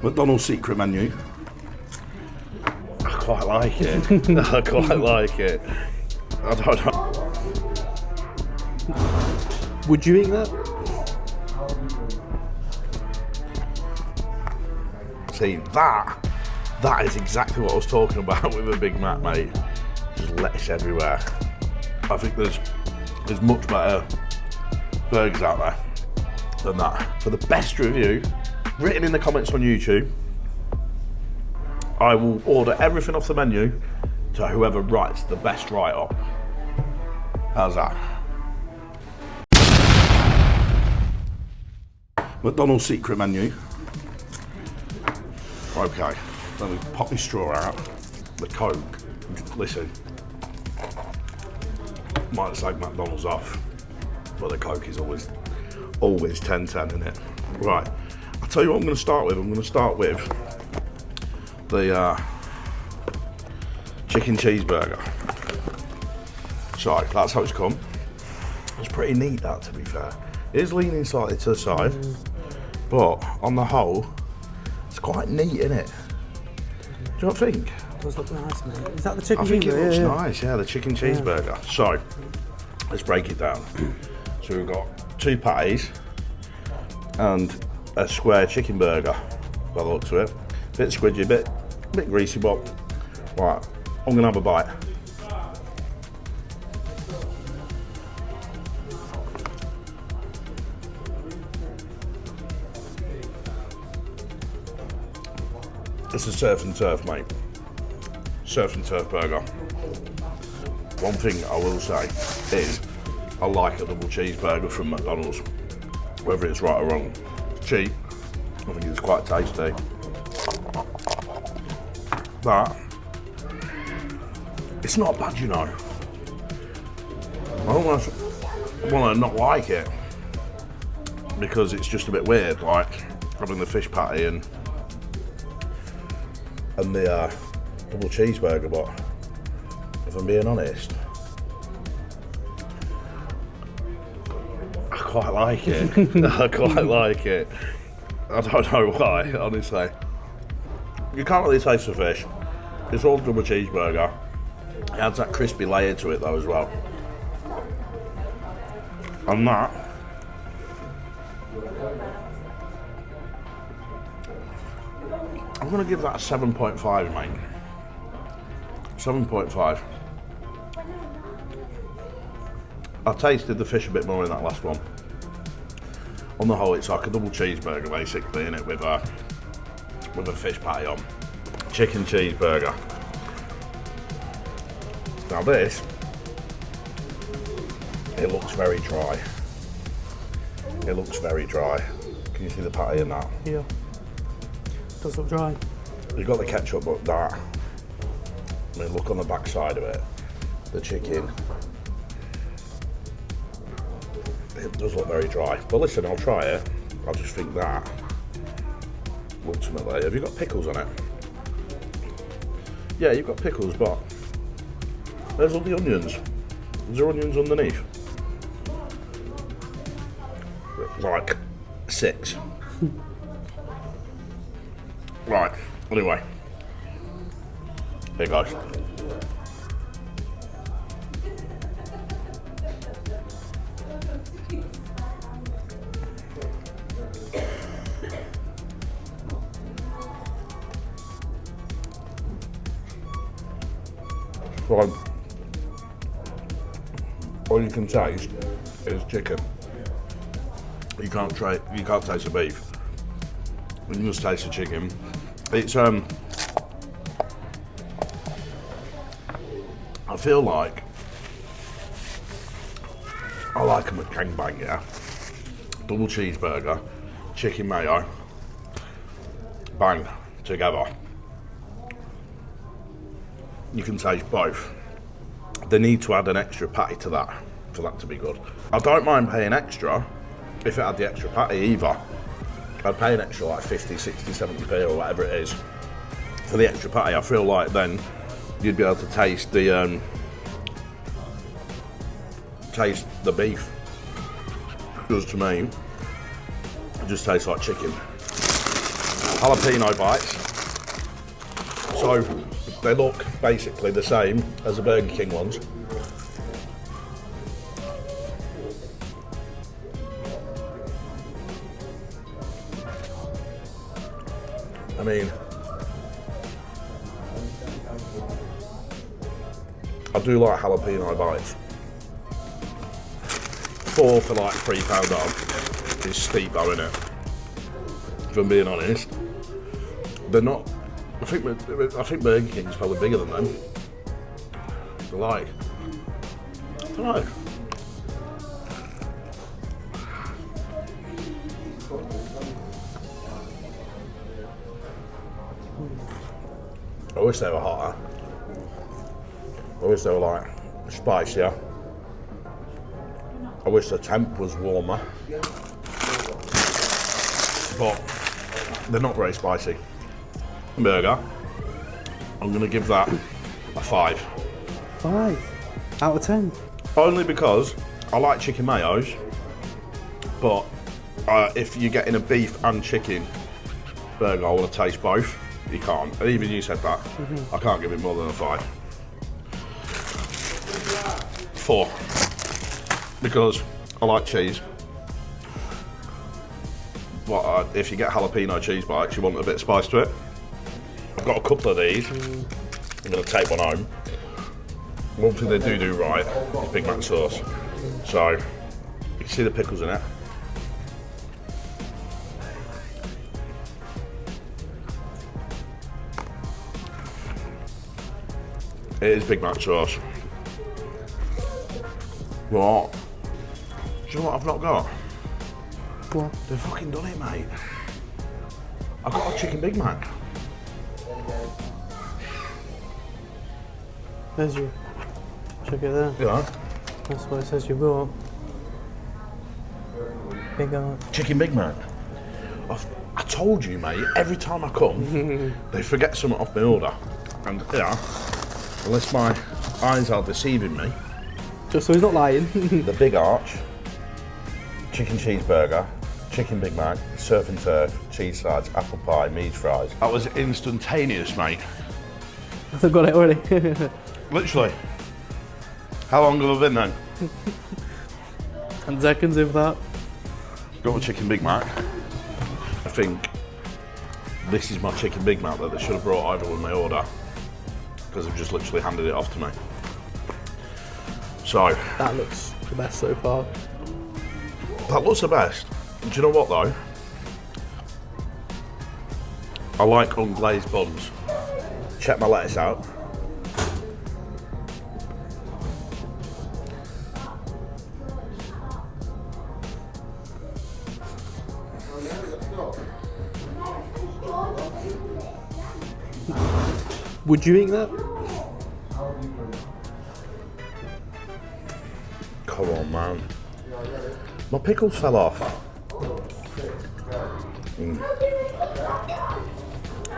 McDonald's secret menu. I quite like it. I quite like it. I don't know. Would you eat that? See, that is exactly what I was talking about with a Big Mac, mate. Just lettuce everywhere. I think there's much better burgers out there than that. For the best review, written in the comments on YouTube, I will order everything off the menu to whoever writes the best write-up. How's that? McDonald's secret menu. Okay, let me pop my straw out. The Coke. Listen, might take McDonald's off, but the Coke is always 10-10 in it. Right, I'll tell you what I'm going to start with. I'm going to start with the chicken cheeseburger. So that's how it's come. It's pretty neat, that, to be fair. It is leaning slightly to the side, but on the whole, it's quite neat, isn't it? Do you not think? It does look nice, mate. Is that the chicken cheeseburger? I think it looks nice, yeah, the chicken cheeseburger. So, let's break it down. So we've got 2 patties and a square chicken burger, by the looks of it. Bit squidgy, bit greasy, but right, I'm gonna have a bite. It's a surf and turf, mate. Surf and turf burger. One thing I will say is I like a double cheeseburger from McDonald's. Whether it's right or wrong, it's cheap. I think it's quite tasty. But it's not bad, you know. I almost want to not like it because it's just a bit weird, like having the fish patty and the double cheeseburger, but if I'm being honest, I quite like it. I quite like it. I don't know why, honestly. You can't really taste the fish. It's all double cheeseburger. It adds that crispy layer to it though as well. And that, I'm going to give that a 7.5, mate. 7.5. I tasted the fish a bit more in that last one. On the whole, it's like a double cheeseburger basically, innit, with a fish patty on. Chicken cheeseburger. Now this, it looks very dry. It looks very dry. Can you see the patty in that? Yeah. Does look dry. You've got the ketchup, but that, I mean, look on the back side of it, the chicken, it does look very dry. But listen, I'll try it. I just think that, ultimately, have you got pickles on it? Yeah, you've got pickles, but there's all the onions. Is there onions underneath? Like 6. Right, anyway, here goes. So, all you can taste is chicken. You can't taste the beef. You can just taste the chicken. It's I feel like I like a McCangbang, yeah. Double cheeseburger, chicken mayo, bang, together. You can taste both. They need to add an extra patty to that for that to be good. I don't mind paying extra if it had the extra patty either. I'd pay an extra like 50, 60, 70p or whatever it is for the extra patty. I feel like then you'd be able to taste the beef. Because to me, it just tastes like chicken. jalapeno bites. So they look basically the same as the Burger King ones. I mean, I do like jalapeno bites. 4 for like £3 off is steep though, isn't it? If I'm being honest. They're not, I think Burger King's probably bigger than them. They're like, I don't know. I wish they were hotter. I wish they were like spicier. I wish the temp was warmer. But they're not very spicy. Burger, I'm going to give that a 5. 5 out of 10. Only because I like chicken mayos, but if you're getting a beef and chicken burger, I want to taste both. You can't. And even you said that. I can't give it more than a 5. 4. Because I like cheese. But if you get jalapeno cheese bites, you want a bit of spice to it. I've got a couple of these. I'm going to take one home. One thing they do right is Big Mac sauce. So, you can see the pickles in it. It is Big Mac sauce. What? Do you know what I've not got? What? They've fucking done it, mate. I've got a chicken Big Mac. There's you. Check it there. Yeah. That's what it says you bought. Big art. Chicken Big Mac. I told you, mate, every time I come, they forget something off my order. And, yeah, unless my eyes are deceiving me, Just so he's not lying. the Big Arch, chicken cheeseburger, chicken Big Mac, surf and turf, cheese slides, apple pie, meat fries. That was instantaneous, mate. I've got it already. Literally. How long have I been then? 10 seconds if that. Got my chicken Big Mac. I think this is my chicken Big Mac that they should have brought over with my order, because they've just literally handed it off to me. So, That looks the best so far. that looks the best. Do you know what though? I like unglazed buns. Check my lettuce out. Would you eat that? Come on, man. My pickles fell off.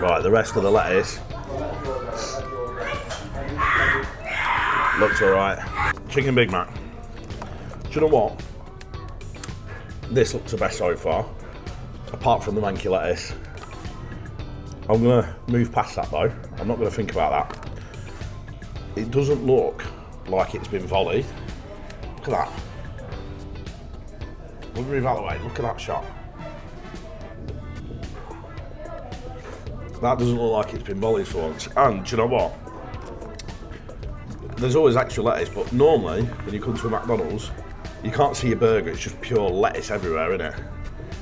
Right, the rest of the lettuce looks alright. Chicken Big Mac. Do you know what? This looks the best so far, apart from the manky lettuce. I'm going to move past that though. I'm not going to think about that. It doesn't look like it's been volleyed. Look at that. We'll move out of the way. Look at that shot. That doesn't look like it's been volleyed for once. And do you know what? There's always extra lettuce, but normally when you come to a McDonald's, you can't see your burger. It's just pure lettuce everywhere, isn't it?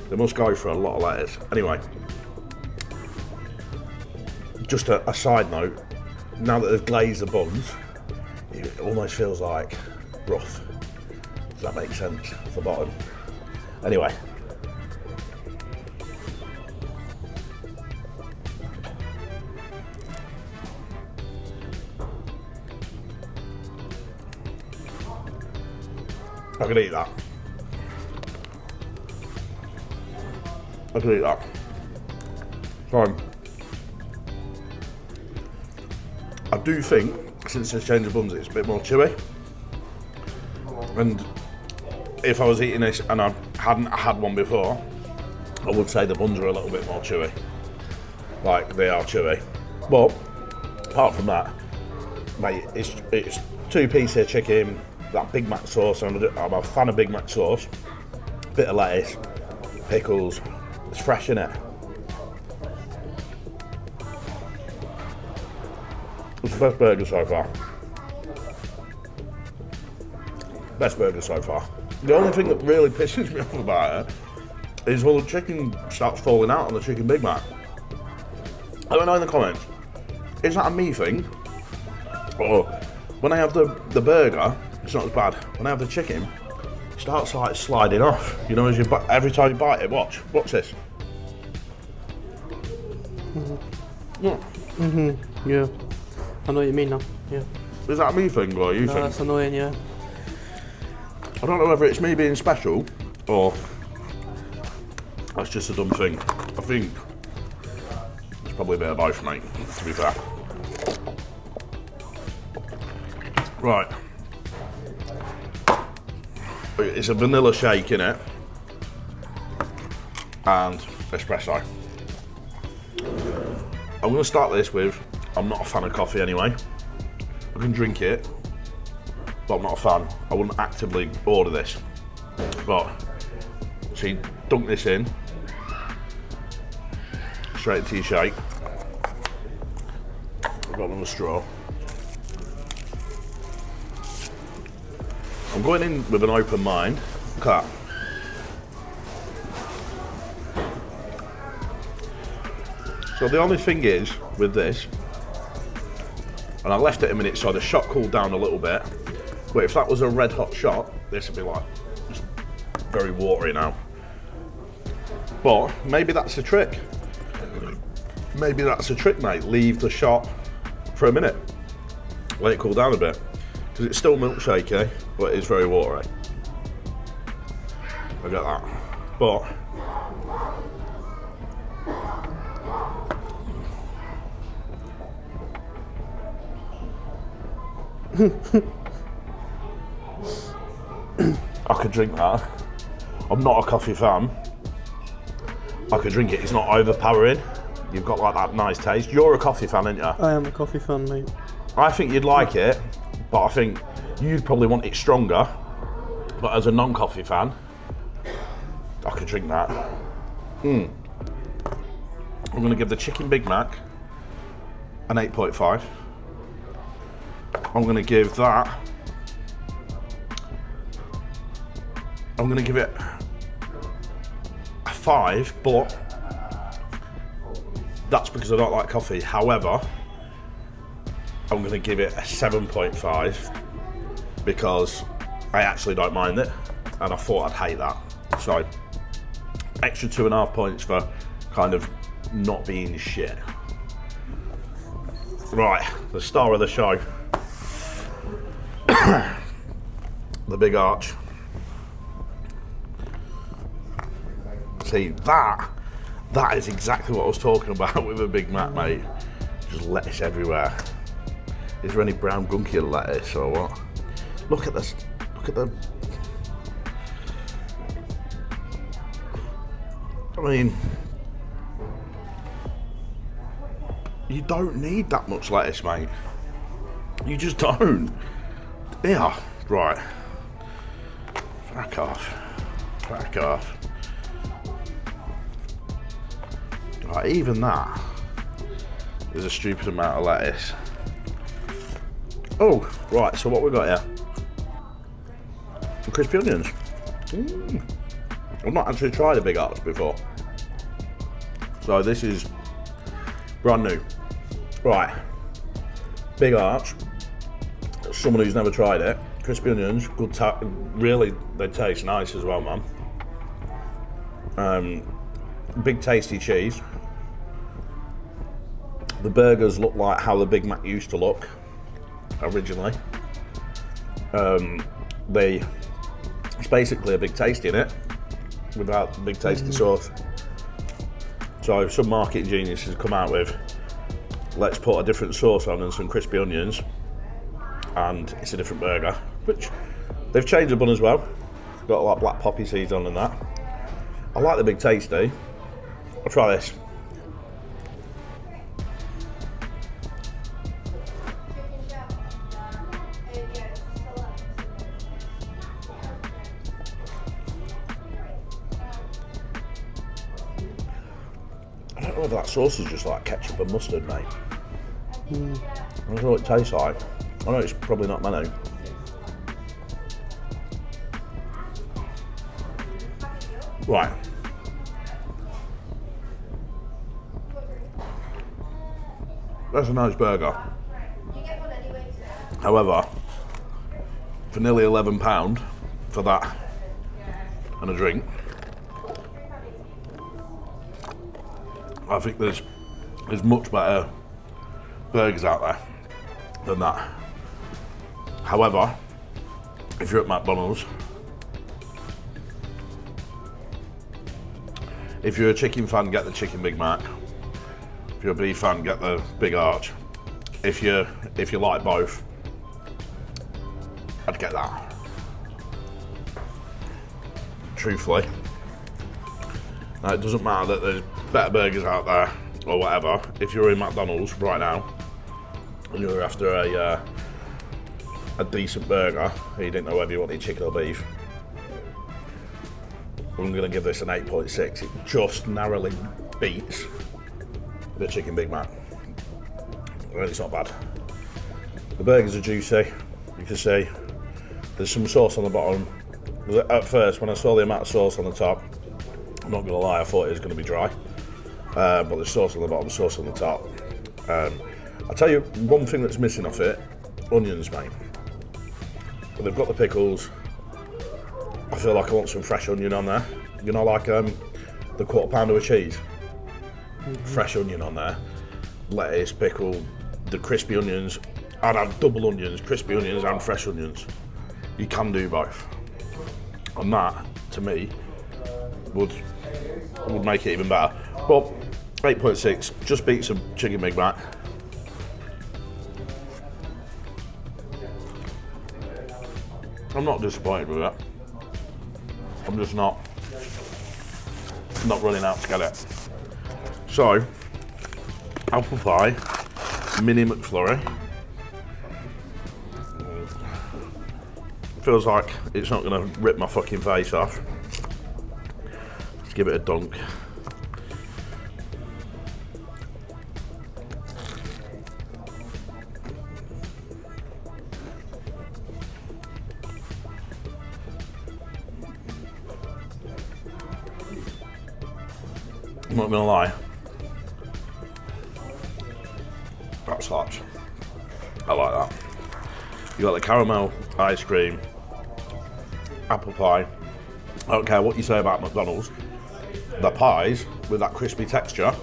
They must go for a lot of lettuce. Anyway. Just a side note, now that they've glazed the buns, it almost feels like rough. Does that make sense? At the bottom. Anyway. I could eat that. I could eat that. Fine. I do think, since it's changed the buns, it's a bit more chewy. And if I was eating this and I hadn't had one before, I would say the buns are a little bit more chewy. like they are chewy. But apart from that, mate, it's 2 pieces of chicken, that Big Mac sauce. I'm a fan of Big Mac sauce. Bit of lettuce, pickles. It's fresh, innit? It's the best burger so far. Best burger so far. The only thing that really pisses me off about it is when the chicken starts falling out on the chicken Big Mac. Let me know in the comments, is that a me thing? Or when I have the burger, it's not as bad. When I have the chicken, it starts like sliding off. You know, as every time you bite it, watch this. Yeah. I know what you mean now. Yeah. Is that a me thing, or you think? That's annoying, yeah. I don't know whether it's me being special or that's just a dumb thing. I think it's probably a bit of both, mate, to be fair. Right. It's a vanilla shake, innit? And espresso. I'm going to start this with, I'm not a fan of coffee anyway. I can drink it, but I'm not a fan. I wouldn't actively order this. But, so you dunk this in, straight into your shake. I've got another straw. I'm going in with an open mind. Look at that. So the only thing is, with this, and I left it a minute so the shot cooled down a little bit, but if that was a red hot shot, this would be like, just very watery now. But maybe that's the trick. Maybe that's the trick, mate. Leave the shot for a minute. Let it cool down a bit. Because it's still milkshakey, but it's very watery. I get that. But I could drink that. I'm not a coffee fan. I could drink it. It's not overpowering. You've got like that nice taste. You're a coffee fan, aren't you? I am a coffee fan, mate. I think you'd like it, but I think you'd probably want it stronger. But as a non-coffee fan, I could drink that. I'm going to give the chicken Big Mac an 8.5. I'm going to give that, I'm going to give it a 5, but that's because I don't like coffee. However, I'm going to give it a 7.5 because I actually don't mind it, and I thought I'd hate that. So, extra 2.5 points for kind of not being shit. Right, the star of the show. The big arch. See, that is exactly what I was talking about with a Big Mac, mate. Just lettuce everywhere. Is there any brown gunky lettuce or what? Look at this. Look at the. I mean, you don't need that much lettuce, mate. You just don't. Yeah, right. Crack off. Crack off. Right, even that is a stupid amount of lettuce. Oh, right, so what we got here? Some crispy onions. I've not actually tried a Big Arch before. So this is brand new. Right, Big Arch. Someone who's never tried it. Crispy onions, good really, they taste nice as well, man. Big tasty cheese. The burgers look like how the Big Mac used to look originally. It's basically a Big Tasty in it without the Big Tasty sauce. So some marketing geniuses come out with, let's put a different sauce on and some crispy onions, and it's a different burger. Which they've changed the bun as well. Got like black poppy seeds on and that. I like the Big Tasty. I'll try this. know whether that sauce is just like ketchup and mustard, mate. I don't know what it tastes like. I know it's probably not menu. Right. That's a nice burger. However, for nearly £11 for that and a drink, I think there's much better burgers out there than that. However, if you're at McDonald's, if you're a chicken fan, get the chicken Big Mac. If you're a beef fan, get the Big Arch. If you like both, I'd get that. Truthfully. Now, it doesn't matter that there's better burgers out there or whatever. If you're in McDonald's right now and you're after a decent burger, and you didn't know whether you wanted chicken or beef, I'm going to give this an 8.6. It just narrowly beats the chicken Big Mac. Really, it's not bad. The burgers are juicy. You can see there's some sauce on the bottom. At first, when I saw the amount of sauce on the top, I'm not going to lie, I thought it was going to be dry. But there's sauce on the bottom, sauce on the top. I'll tell you one thing that's missing off it: onions, mate. But they've got the pickles. I feel like I want some fresh onion on there. You know, like the quarter pounder of cheese. Fresh onion on there. Lettuce, pickle, the crispy onions. I'd have double onions, crispy onions and fresh onions. You can do both. And that, to me, would make it even better. But 8.6 just beats a chicken Big Mac. I'm not disappointed with it. I'm just not running out to get it. So, apple pie, mini McFlurry. Feels like it's not going to rip my fucking face off. Let's give it a dunk. I'm not gonna lie, that slaps. I like that. You got the caramel ice cream, apple pie. I don't care what you say about McDonald's, the pies with that crispy texture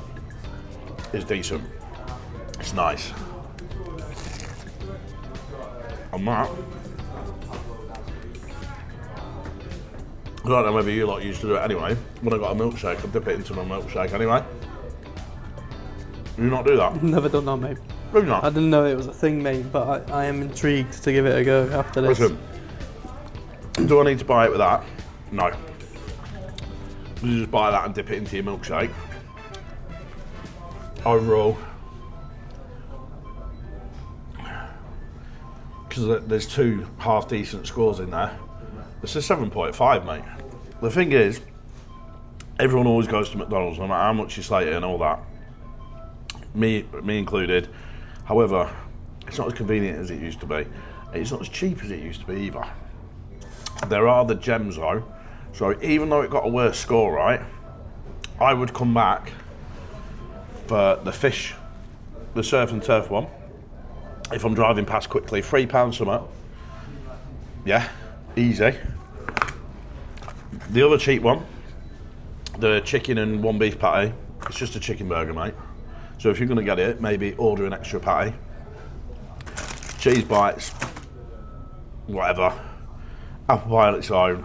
is decent. It's nice. And that, I don't know whether you lot used to do it anyway. When I got a milkshake, I'd dip it into my milkshake anyway. Do you not do that? Never done that, mate. Do you not? I didn't know it was a thing, mate, but I am intrigued to give it a go after this. Listen, do I need to buy it with that? No. You just buy that and dip it into your milkshake. Overall, because there's two half decent scores in there, it's a 7.5, mate. The thing is, everyone always goes to McDonald's, no matter how much you slate it and all that. Me included. However, it's not as convenient as it used to be. It's not as cheap as it used to be either. There are the gems though. So even though it got a worse score, right, I would come back for the fish, the surf and turf one. If I'm driving past quickly, £3 something. Yeah, easy. The other cheap one, the chicken and one beef patty, it's just a chicken burger, mate. So if you're going to get it, maybe order an extra patty. Cheese bites, whatever. Apple pie on its own.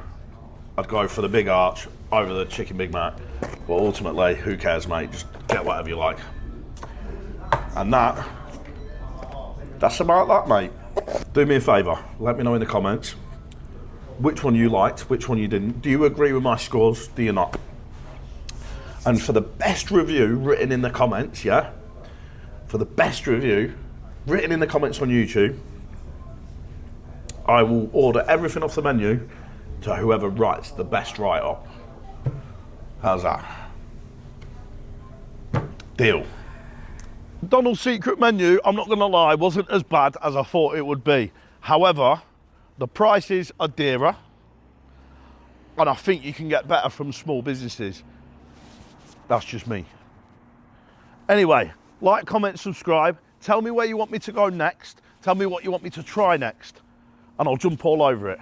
I'd go for the Big Arch over the chicken Big Mac. But ultimately, who cares, mate? Just get whatever you like. And that's about that, mate. Do me a favour, let me know in the comments which one you liked, which one you didn't. Do you agree with my scores? Do you not? And for the best review written in the comments, yeah? For the best review written in the comments on YouTube, I will order everything off the menu to whoever writes the best write-up. How's that? Deal. McDonald's secret menu, I'm not gonna lie, wasn't as bad as I thought it would be. However, the prices are dearer, and I think you can get better from small businesses. That's just me. Anyway, like, comment, subscribe. Tell me where you want me to go next. Tell me what you want me to try next, and I'll jump all over it.